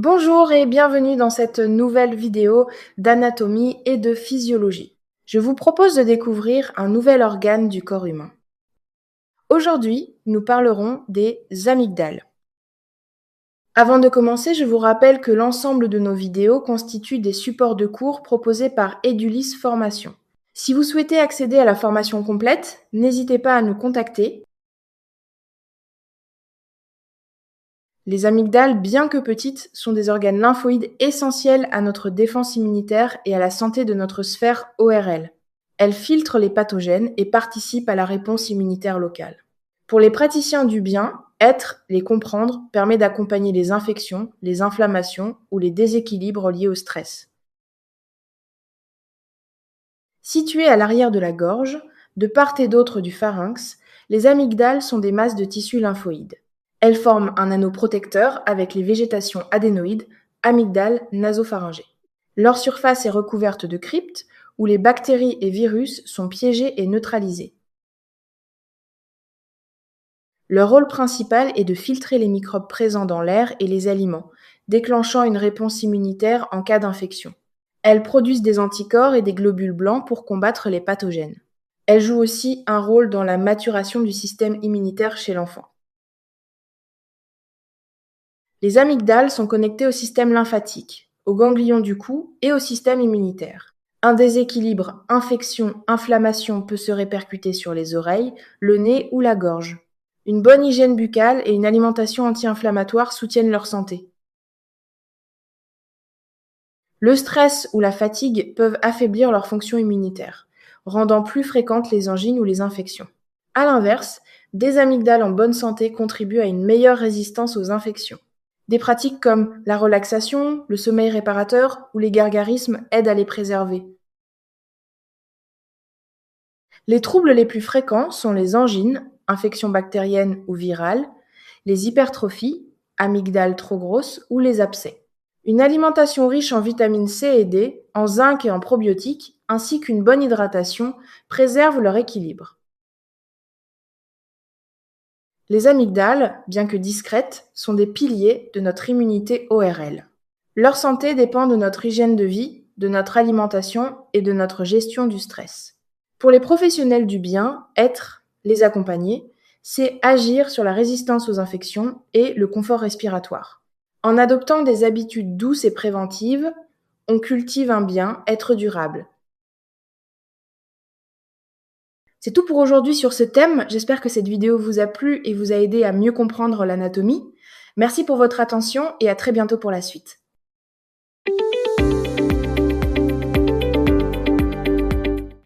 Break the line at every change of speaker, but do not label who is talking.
Bonjour et bienvenue dans cette nouvelle vidéo d'anatomie et de physiologie. Je vous propose de découvrir un nouvel organe du corps humain. Aujourd'hui, nous parlerons des amygdales. Avant de commencer, je vous rappelle que l'ensemble de nos vidéos constituent des supports de cours proposés par Edulis Formation. Si vous souhaitez accéder à la formation complète, n'hésitez pas à nous contacter. Les amygdales, bien que petites, sont des organes lymphoïdes essentiels à notre défense immunitaire et à la santé de notre sphère ORL. Elles filtrent les pathogènes et participent à la réponse immunitaire locale. Pour les praticiens du bien, les comprendre permet d'accompagner les infections, les inflammations ou les déséquilibres liés au stress. Situées à l'arrière de la gorge, de part et d'autre du pharynx, les amygdales sont des masses de tissu lymphoïde. Elles forment un anneau protecteur avec les végétations adénoïdes, amygdales nasopharyngées. Leur surface est recouverte de cryptes où les bactéries et virus sont piégés et neutralisés. Leur rôle principal est de filtrer les microbes présents dans l'air et les aliments, déclenchant une réponse immunitaire en cas d'infection. Elles produisent des anticorps et des globules blancs pour combattre les pathogènes. Elles jouent aussi un rôle dans la maturation du système immunitaire chez l'enfant. Les amygdales sont connectées au système lymphatique, aux ganglions du cou et au système immunitaire. Un déséquilibre, infection, inflammation peut se répercuter sur les oreilles, le nez ou la gorge. Une bonne hygiène buccale et une alimentation anti-inflammatoire soutiennent leur santé. Le stress ou la fatigue peuvent affaiblir leur fonction immunitaire, rendant plus fréquentes les angines ou les infections. À l'inverse, des amygdales en bonne santé contribuent à une meilleure résistance aux infections. Des pratiques comme la relaxation, le sommeil réparateur ou les gargarismes aident à les préserver. Les troubles les plus fréquents sont les angines, infections bactériennes ou virales, les hypertrophies, amygdales trop grosses ou les abcès. Une alimentation riche en vitamines C et D, en zinc et en probiotiques, ainsi qu'une bonne hydratation, préservent leur équilibre. Les amygdales, bien que discrètes, sont des piliers de notre immunité ORL. Leur santé dépend de notre hygiène de vie, de notre alimentation et de notre gestion du stress. Pour les professionnels du bien, les accompagner, c'est agir sur la résistance aux infections et le confort respiratoire. En adoptant des habitudes douces et préventives, on cultive un bien, être durable. C'est tout pour aujourd'hui sur ce thème. J'espère que cette vidéo vous a plu et vous a aidé à mieux comprendre l'anatomie. Merci pour votre attention et à très bientôt pour la suite.